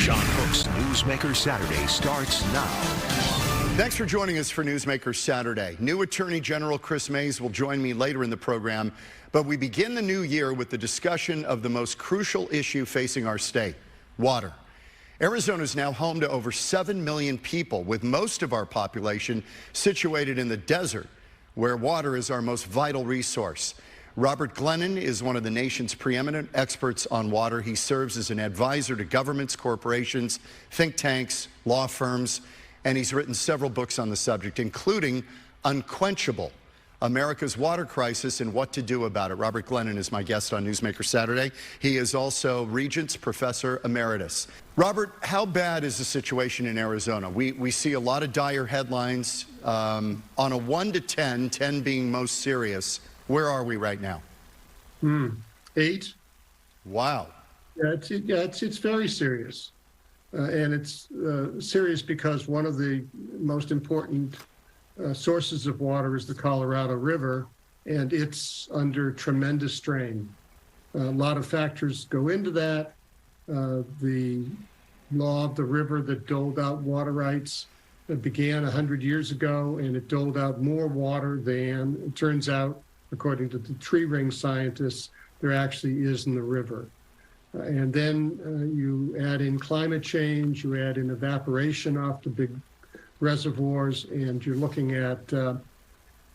Sean Hook's Newsmaker Saturday starts now. Thanks for joining us for Newsmaker Saturday. New Attorney General Kris Mayes will join me later in the program, but we begin the new year with the discussion of the most crucial issue facing our state, water. Arizona is now home to over 7 million people, with most of our population situated in the desert, where water is our most vital resource. Robert Glennon is one of the nation's preeminent experts on water. He serves as an advisor to governments, corporations, think tanks, law firms, and he's written several books on the subject, including Unquenchable: America's Water Crisis and What to Do About it. Robert Glennon is my guest on Newsmaker Saturday. He is also Regents Professor Emeritus. Robert, how bad is the situation in Arizona? We see a lot of dire headlines. On a 1 to 10, 10 being most serious, where are we right now? 8. Wow. Yeah, it's very serious. And it's serious because one of the most important sources of water is the Colorado River, and it's under tremendous strain. A lot of factors go into that. The law of the river that doled out water rights began 100 years ago, and it doled out more water than, it turns out, according to the tree ring scientists, there actually is in the river. And then you add in climate change, you add in evaporation off the big reservoirs, and you're looking at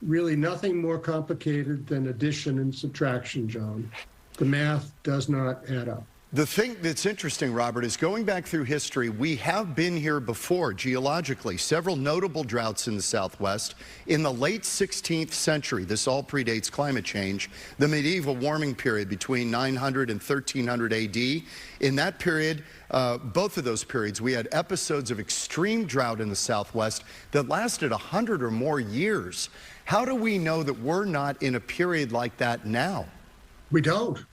really nothing more complicated than addition and subtraction, John. The math does not add up. The thing that's interesting, Robert, is going back through history, we have been here before geologically. Several notable droughts in the Southwest. In the late 16th century, this all predates climate change, the medieval warming period between 900 and 1300 AD. In that period, both of those periods, we had episodes of extreme drought in the Southwest that lasted 100 or more years. How do we know that we're not in a period like that now? We don't.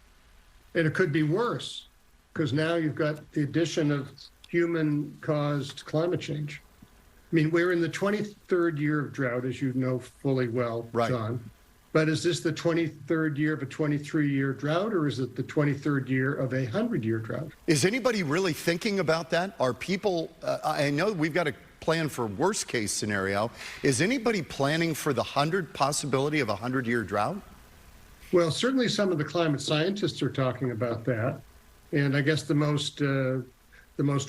And it could be worse, because now you've got the addition of human-caused climate change. I mean, we're in the 23rd year of drought, as you know fully well, right, John. But is this the 23rd year of a 23-year drought, or is it the 23rd year of a 100-year drought? Is anybody really thinking about that? Are people, I know we've got a plan for worst-case scenario. Is anybody planning for the possibility of a 100-year drought? Well, certainly some of the climate scientists are talking about that. And I guess the most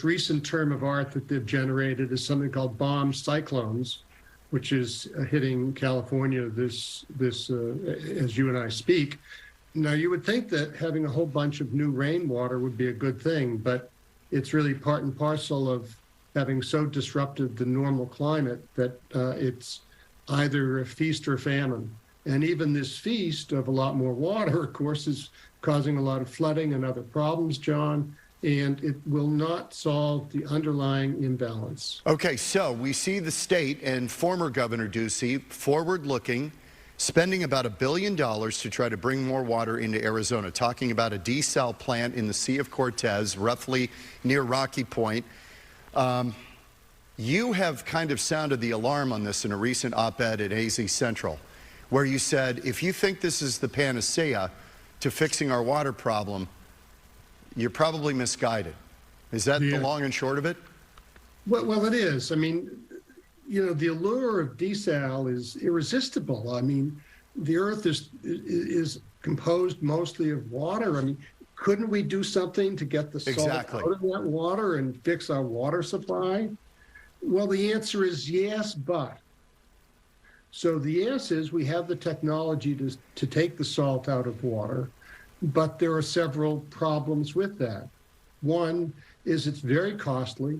recent term of art that they've generated is something called bomb cyclones, which is hitting California this as you and I speak. Now, you would think that having a whole bunch of new rainwater would be a good thing, but it's really part and parcel of having so disrupted the normal climate that it's either a feast or famine. And even this feast of a lot more water, of course, is causing a lot of flooding and other problems, John, and it will not solve the underlying imbalance. Okay, so we see the state and former Governor Ducey forward-looking, spending about $1 billion to try to bring more water into Arizona, talking about a desal plant in the Sea of Cortez, roughly near Rocky Point. You have kind of sounded the alarm on this in a recent op-ed at AZ Central, where you said, if you think this is the panacea to fixing our water problem, you're probably misguided. Is that the long and short of it? Well, it is. I mean, you know, the allure of desal is irresistible. I mean, the earth is composed mostly of water. I mean, couldn't we do something to get the salt out of that water and fix our water supply? Well, the answer is yes, but. So the yes is we have the technology to take the salt out of water, but there are several problems with that. One is it's very costly.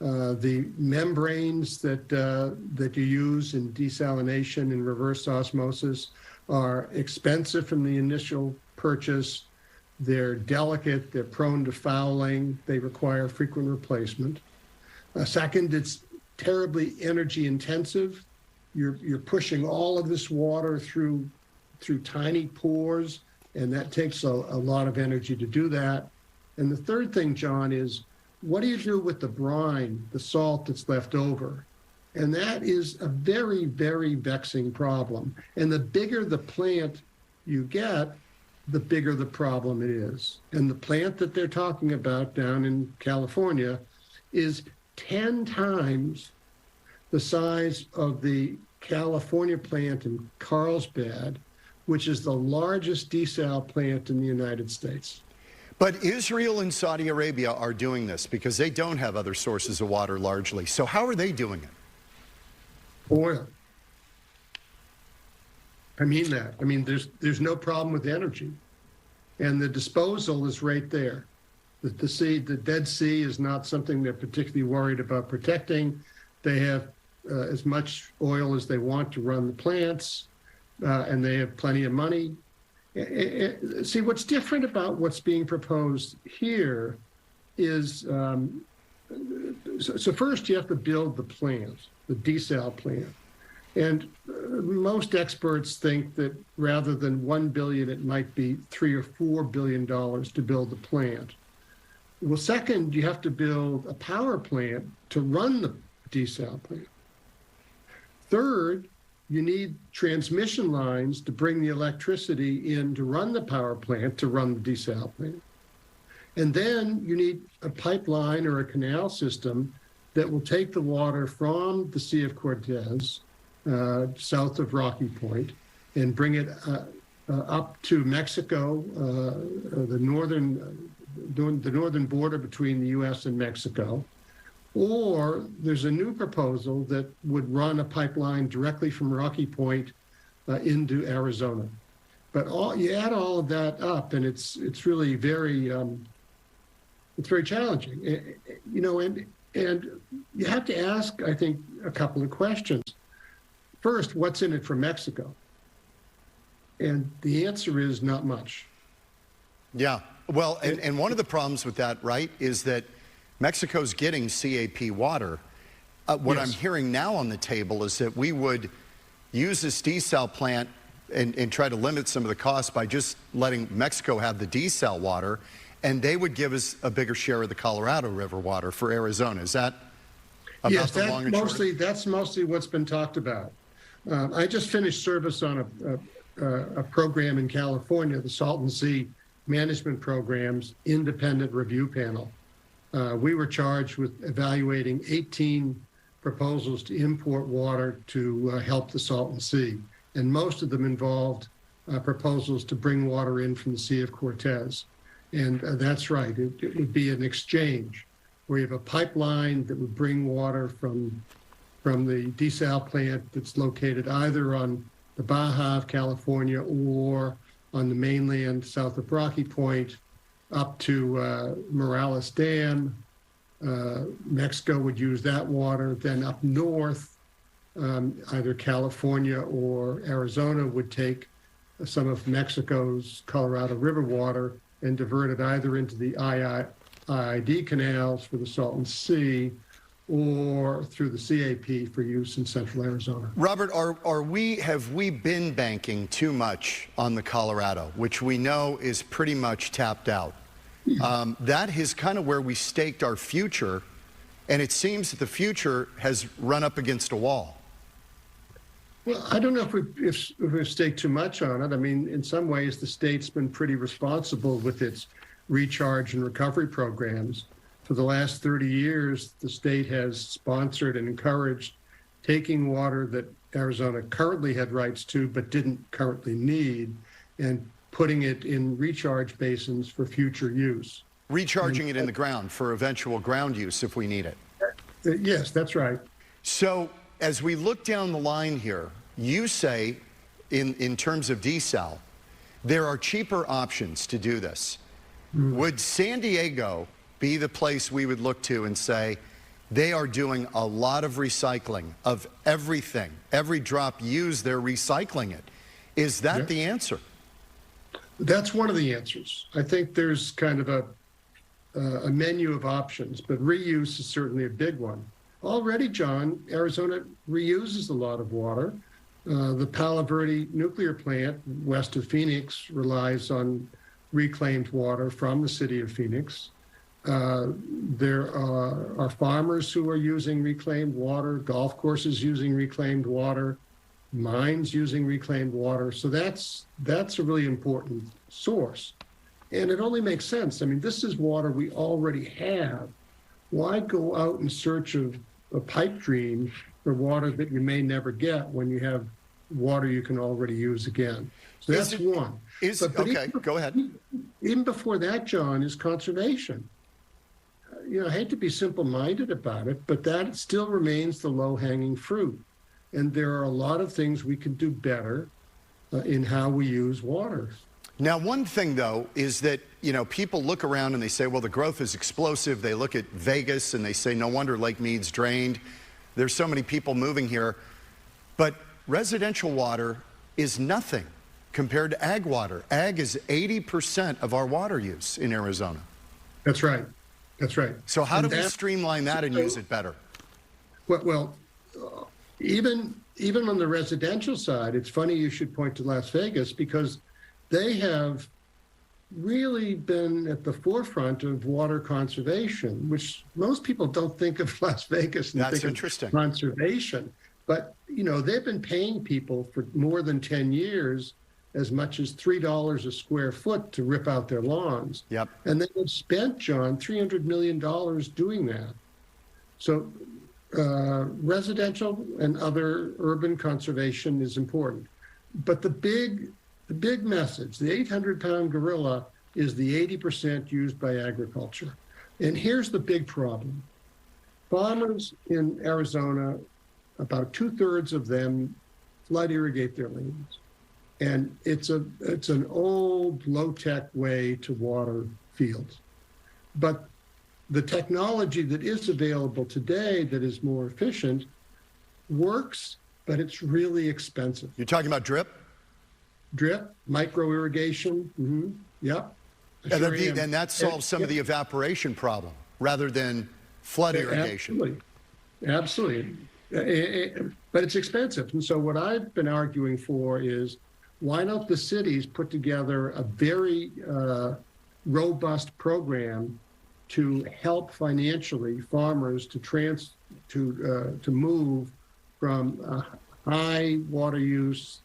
The membranes that you use in desalination and reverse osmosis are expensive from the initial purchase. They're delicate, they're prone to fouling, they require frequent replacement. Second, it's terribly energy intensive. You're pushing all of this water through tiny pores, and that takes a lot of energy to do that. And the third thing, John, is what do you do with the brine, the salt that's left over? And that is a very, very vexing problem. And the bigger the plant you get, the bigger the problem it is. And the plant that they're talking about down in California is 10 times the size of the California plant in Carlsbad, which is the largest desal plant in the United States. But Israel and Saudi Arabia are doing this because they don't have other sources of water largely. So how are they doing it? Oil. I mean that. I mean, there's no problem with energy. And the disposal is right there. The Dead Sea is not something they're particularly worried about protecting. They have as much oil as they want to run the plants, and they have plenty of money. See, what's different about what's being proposed here is, so first you have to build the plant, the desal plant. And most experts think that rather than $1 billion, it might be $3 or $4 billion to build the plant. Well, second, you have to build a power plant to run the desal plant. Third, you need transmission lines to bring the electricity in to run the power plant, to run the desal plant. And then you need a pipeline or a canal system that will take the water from the Sea of Cortez, south of Rocky Point, and bring it up to Mexico, the northern border between the U.S. and Mexico. Or there's a new proposal that would run a pipeline directly from Rocky Point into Arizona. But you add all of that up, and it's really very challenging. And you have to ask, I think, a couple of questions. First, what's in it for Mexico? And the answer is not much. Yeah, well, and one of the problems with that, right, is that Mexico's getting CAP water. What Yes. I'm hearing now on the table is that we would use this desal plant and try to limit some of the costs by just letting Mexico have the desal water, and they would give us a bigger share of the Colorado River water for Arizona. Is that about Yes, the long and short? that's mostly what's been talked about. I just finished service on a program in California, the Salton Sea Management Program's independent review panel. We were charged with evaluating 18 proposals to import water to help the Salton Sea. And most of them involved proposals to bring water in from the Sea of Cortez. And that's right, it would be an exchange where you have a pipeline that would bring water from the desal plant that's located either on the Baja of California or on the mainland south of Rocky Point up to Morales Dam. Mexico would use that water. Then up north, either California or Arizona would take some of Mexico's Colorado River water and divert it either into the IID canals for the Salton Sea or through the CAP for use in central Arizona. Robert, have we been banking too much on the Colorado, which we know is pretty much tapped out? That is kind of where we staked our future, and it seems that the future has run up against a wall. Well, I don't know if we've staked too much on it. I mean, in some ways, the state's been pretty responsible with its recharge and recovery programs. For the last 30 years, the state has sponsored and encouraged taking water that Arizona currently had rights to but didn't currently need and putting it in recharge basins for future use. Recharging it in the ground for eventual ground use if we need it. Yes, that's right. So as we look down the line here, you say in terms of desal, there are cheaper options to do this. Would San Diego be the place we would look to and say, they are doing a lot of recycling of everything. Every drop used, they're recycling it. Is that the answer? That's one of the answers. I think there's kind of a menu of options, but reuse is certainly a big one. Already, John, Arizona reuses a lot of water. The Palo Verde nuclear plant west of Phoenix relies on reclaimed water from the city of Phoenix. There are farmers who are using reclaimed water, golf courses using reclaimed water, mines using reclaimed water. So that's a really important source. And it only makes sense. I mean, this is water we already have. Why go out in search of a pipe dream for water that you may never get when you have water you can already use again? So that's one. Okay, go ahead. Even before that, John, is conservation. I hate to be simple-minded about it, but that still remains the low-hanging fruit. And there are a lot of things we can do better in how we use water. Now, one thing, though, is that, people look around and they say, well, the growth is explosive. They look at Vegas and they say, no wonder Lake Mead's drained. There's so many people moving here. But residential water is nothing compared to ag water. Ag is 80% of our water use in Arizona. That's right. That's right. So how do we streamline that and use it better? Well, even on the residential side, it's funny you should point to Las Vegas, because they have really been at the forefront of water conservation, which most people don't think of Las Vegas and That's think interesting. of conservation. But, they've been paying people for more than 10 years as much as $3 a square foot to rip out their lawns. Yep. And they have spent, John, $300 million doing that. So residential and other urban conservation is important. But the big message, the 800-pound gorilla, is the 80% used by agriculture. And here's the big problem. Farmers in Arizona, about 2/3 of them flood irrigate their lands. And it's an old, low-tech way to water fields. But the technology that is available today that is more efficient works, but it's really expensive. You're talking about drip? Drip, micro irrigation, yep. And that solves some of the evaporation problem rather than flood irrigation. Absolutely. But it's expensive. And so what I've been arguing for is, why don't the cities put together a very robust program to help financially farmers to move from high water use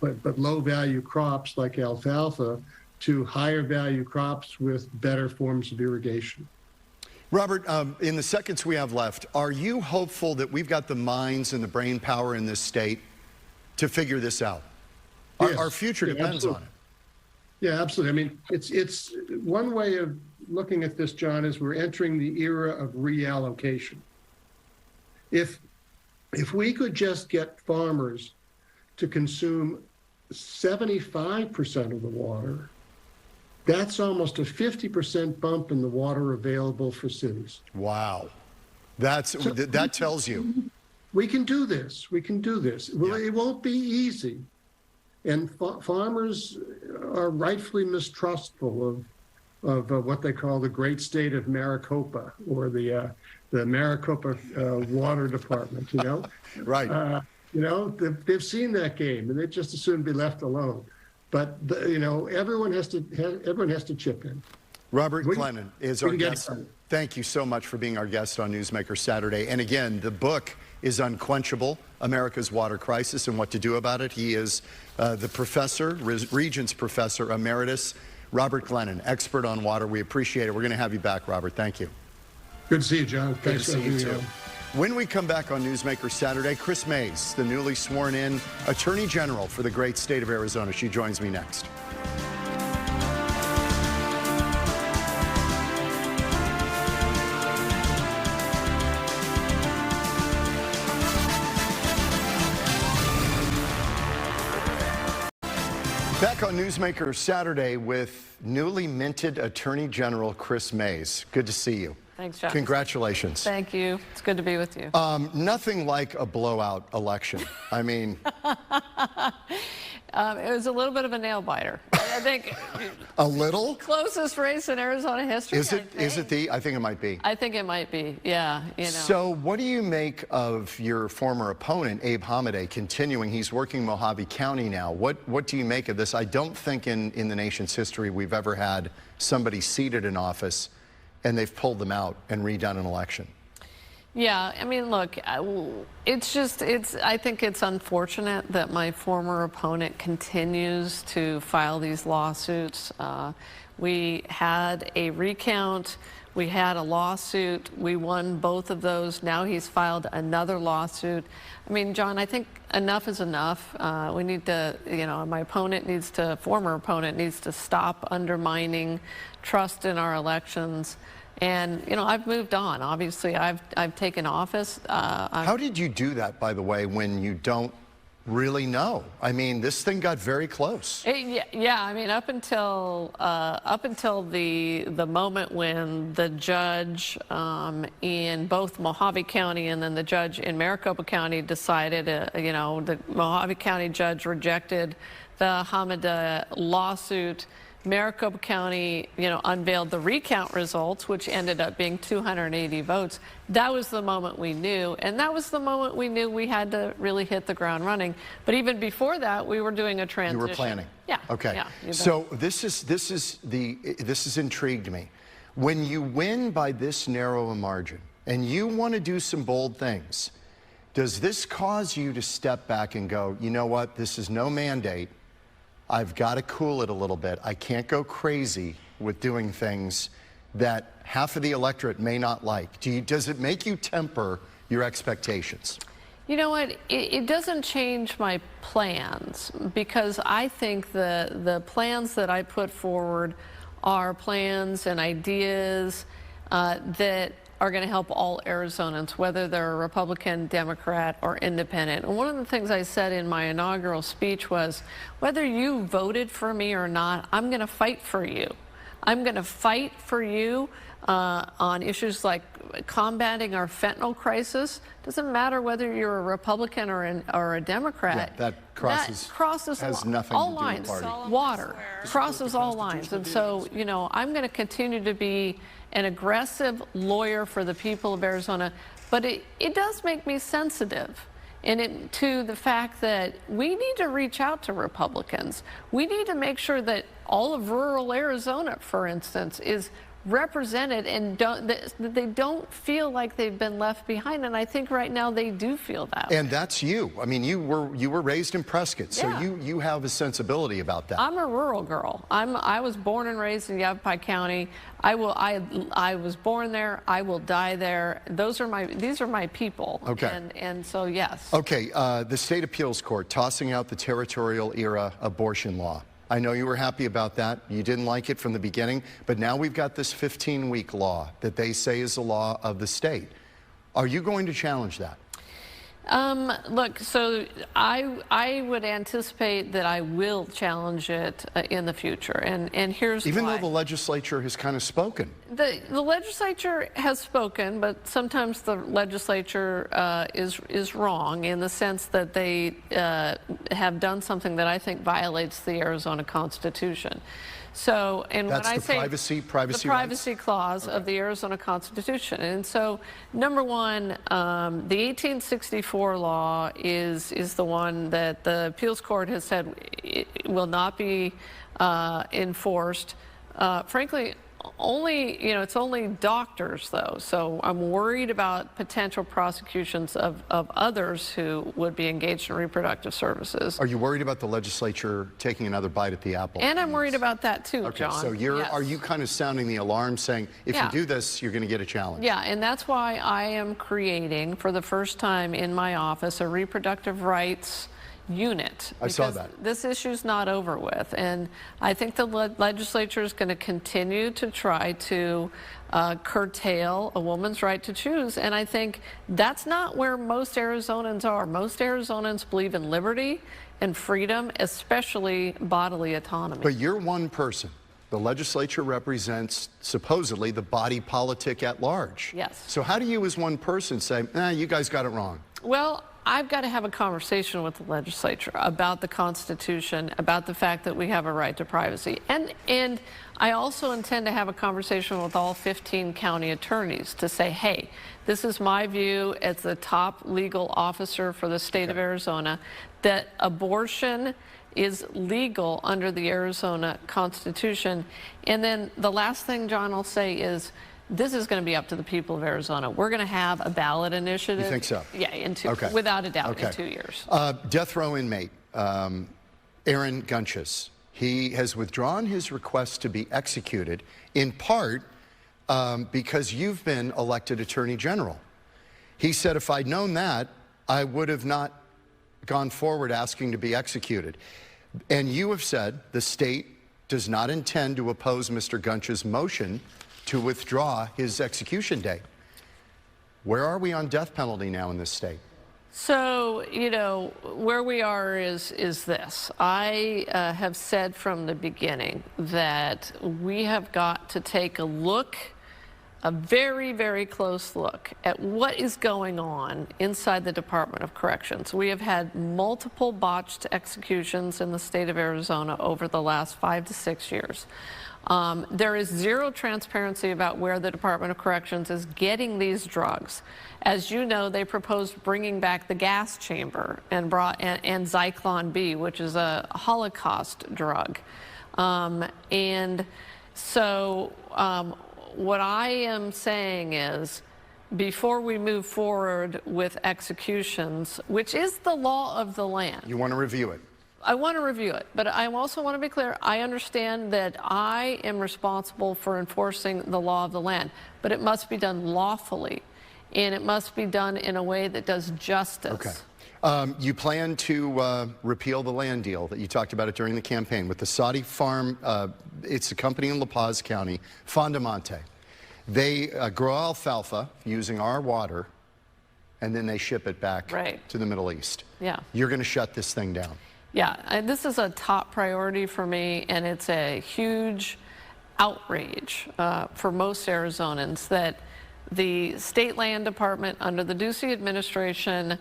but low value crops like alfalfa to higher value crops with better forms of irrigation. Robert, in the seconds we have left, are you hopeful that we've got the minds and the brain power in this state to figure this out? Yes. Our future depends on it. Yeah, absolutely. I mean, it's one way of looking at this, John, is we're entering the era of reallocation. If we could just get farmers to consume 75% of the water, that's almost a 50% bump in the water available for cities. Wow. That tells you. We can do this. We can do this. Well, it won't be easy. And farmers are rightfully mistrustful of what they call the great state of Maricopa, or the Maricopa Water Department, Right. They've seen that game, and they just as soon be left alone. But everyone has to chip in. Robert Glennon is our guest. Thank you so much for being our guest on Newsmaker Saturday. And again, the book is Unquenchable: America's Water Crisis and What to Do About It. He is the professor, Regents Professor Emeritus, Robert Glennon, expert on water. We appreciate it. We're going to have you back, Robert. Thank you. Good to see you, John. Good to see you, too. When we come back on Newsmaker Saturday, Kris Mayes, the newly sworn-in Attorney General for the great state of Arizona. She joins me next. Back on Newsmaker Saturday with newly minted Attorney General Kris Mayes. Good to see you. Thanks, John. Congratulations. Thank you. It's good to be with you. Nothing like a blowout election. I mean... it was a little bit of a nail biter. I think... A little? Closest race in Arizona history. Is it the? I think it might be. I think it might be, yeah. So what do you make of your former opponent, Abe Hamadeh, continuing? He's working Mohave County now. What do you make of this? I don't think in the nation's history we've ever had somebody seated in office and they've pulled them out and redone an election. Yeah, I mean, look, I think it's unfortunate that my former opponent continues to file these lawsuits. We had a recount, we had a lawsuit, we won both of those. Now he's filed another lawsuit. I mean, John, I think enough is enough. We need to, my former opponent needs to stop undermining trust in our elections. And, I've moved on. Obviously, I've taken office. How did you do that, by the way, when you don't really know? I mean, this thing got very close. Yeah, I mean, up until the moment when the judge in both Mohave County and then the judge in Maricopa County decided, the Mohave County judge rejected the Hamadeh lawsuit. Maricopa County, unveiled the recount results, which ended up being 280 votes. That was the moment we knew, and that was the moment we knew we had to really hit the ground running. But even before that, we were doing a transition. You were planning. Yeah. Okay. Yeah, so this has intrigued me. When you win by this narrow a margin, and you want to do some bold things, does this cause you to step back and go, you know what? This is no mandate. I've got to cool it a little bit. I can't go crazy with doing things that half of the electorate may not like. Does it make you temper your expectations? You know what? It doesn't change my plans, because I think the plans that I put forward are plans and ideas that are going to help all Arizonans, whether they're a Republican, Democrat, or independent. And one of the things I said in my inaugural speech was, whether you voted for me or not, I'm going to fight for you. I'm going to fight for you on issues like combating our fentanyl crisis. Doesn't matter whether you're a Republican or a Democrat. Yeah, that crosses has nothing all to do lines. with party. Water crosses all lines. And so, I'm going to continue to be an aggressive lawyer for the people of Arizona, but it does make me sensitive to the fact that we need to reach out to Republicans. We need to make sure that all of rural Arizona, for instance, is represented and that they don't feel like they've been left behind. And I think right now they do feel that. And that's you. I mean, you were raised in Prescott, so yeah. you have a sensibility about that. I'm a rural girl. I was born and raised in Yavapai County. I was born there. I will die there. These are my people. Okay. And so yes. Okay. The state appeals court tossing out the territorial era abortion law. I know you were happy about that. You didn't like it from the beginning, but now we've got this 15-week law that they say is the law of the state. Are you going to challenge that? Look, so I would anticipate that I will challenge it in the future, and here's even why. though the legislature has kind of spoken. The legislature has spoken, but sometimes the legislature is wrong in the sense that they have done something that I think violates the Arizona Constitution. So, and that's when I say privacy clause of the Arizona Constitution, and so number one, the 1864 law is the one that the appeals court has said it will not be enforced. Frankly, it's only doctors though, so I'm worried about potential prosecutions of others who would be engaged in reproductive services. Are you worried about the legislature taking another bite at the apple? And I'm worried about that too, okay, John. so are you kind of sounding the alarm saying, if you do this, you're going to get a challenge? Yeah, and that's why I am creating, for the first time in my office, a reproductive rights unit. I saw that. This issue's not over with, and I think the legislature is going to continue to try to curtail a woman's right to choose, and I think that's not where most Arizonans are. Most Arizonans believe in liberty and freedom, especially bodily autonomy. But you're one person. The legislature represents, supposedly, the body politic at large. Yes. So how do you as one person say, you guys got it wrong? Well, I've got to have a conversation with the legislature about the Constitution, about the fact that we have a right to privacy. And I also intend to have a conversation with all 15 county attorneys to say, hey, this is my view as the top legal officer for the state of Arizona, that abortion is legal under the Arizona Constitution. And then the last thing, John, I'll say is, this is going to be up to the people of Arizona. We're going to have a ballot initiative. You think so? Yeah, Okay. without a doubt, Okay. in 2 years. Death row inmate, Aaron Gunches, he has withdrawn his request to be executed, in part because you've been elected Attorney General. He said, if I'd known that, I would have not gone forward asking to be executed. And you have said the state does not intend to oppose Mr. Gunch's motion to withdraw his execution date. Where are we on death penalty now in this state? So, you know, where we are is this. I have said from the beginning that we have got to take a look, a very, very close look at what is going on inside the Department of Corrections. We have had multiple botched executions in the state of Arizona over the last 5 to 6 years. There is zero transparency about where the Department of Corrections is getting these drugs. As you know, they proposed bringing back the gas chamber and and Zyklon B, which is a Holocaust drug. And so what I am saying is, before we move forward with executions, which is the law of the land. You want to review it? I want to review it, but I also want to be clear. I understand that I am responsible for enforcing the law of the land, but it must be done lawfully, and it must be done in a way that does justice. Okay. You plan to repeal the land deal that you talked about it during the campaign with the Saudi farm. It's a company in La Paz County, Fondamonte. They grow alfalfa using our water, and then they ship it back to the Middle East. Yeah. You're going to shut this thing down. Yeah, this is a top priority for me, and it's a huge outrage for most Arizonans that the state land department under the Ducey administration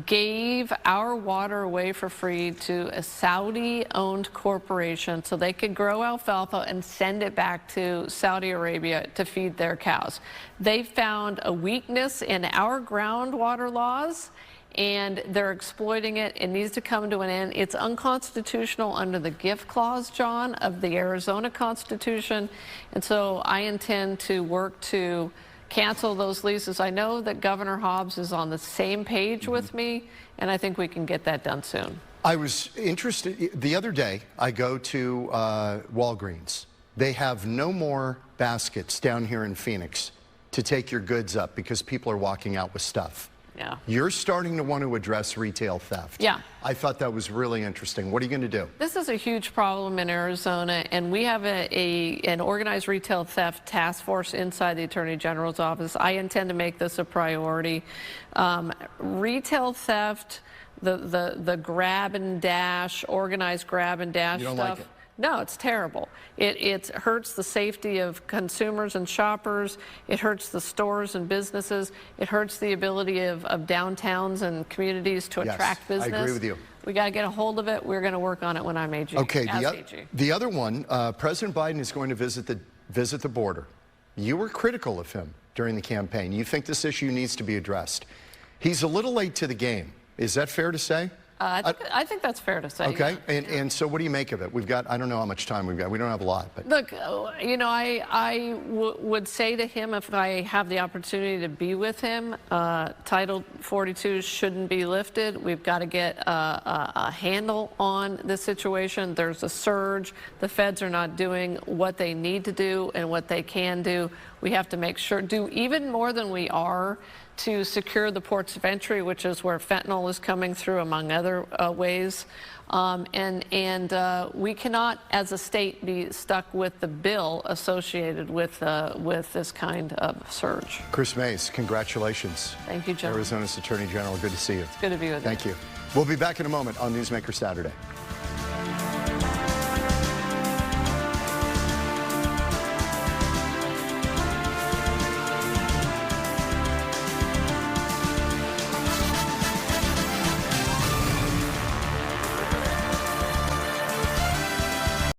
gave our water away for free to a Saudi-owned corporation so they could grow alfalfa and send it back to Saudi Arabia to feed their cows. They found a weakness in our groundwater laws, and they're exploiting it. It needs to come to an end. It's unconstitutional under the gift clause, John, of the Arizona Constitution. And so I intend to work to cancel those leases. I know that Governor Hobbs is on the same page with me, and I think we can get that done soon. I was interested, the other day, I go to Walgreens. They have no more baskets down here in Phoenix to take your goods up because people are walking out with stuff. Yeah. You're starting to want to address retail theft. Yeah. I thought that was really interesting. What are you going to do? This is a huge problem in Arizona, and we have an organized retail theft task force inside the Attorney General's office. I intend to make this a priority. Retail theft, the grab and dash, organized grab and dash stuff. You don't like it? No, it's terrible. It hurts the safety of consumers and shoppers. It hurts the stores and businesses. It hurts the ability of downtowns and communities to attract business. I agree with you. We got to get a hold of it. We're going to work on it when I'm AG. Okay, the other one, President Biden is going to visit the border. You were critical of him during the campaign. You think this issue needs to be addressed. He's a little late to the game. Is that fair to say? I think that's fair to say. Okay, yeah. and so what do you make of it? We've got, I don't know how much time we've got. We don't have a lot. But look, you know, I would say to him, if I have the opportunity to be with him, Title 42 shouldn't be lifted. We've got to get a handle on this situation. There's a surge. The feds are not doing what they need to do and what they can do. We have to make sure, do even more than we are, to secure the ports of entry, which is where fentanyl is coming through, among other ways. We cannot, as a state, be stuck with the bill associated with this kind of surge. Kris Mayes, congratulations. Thank you, John. Arizona's Attorney General, good to see you. It's good to be with you. Thank you. We'll be back in a moment on Newsmaker Saturday.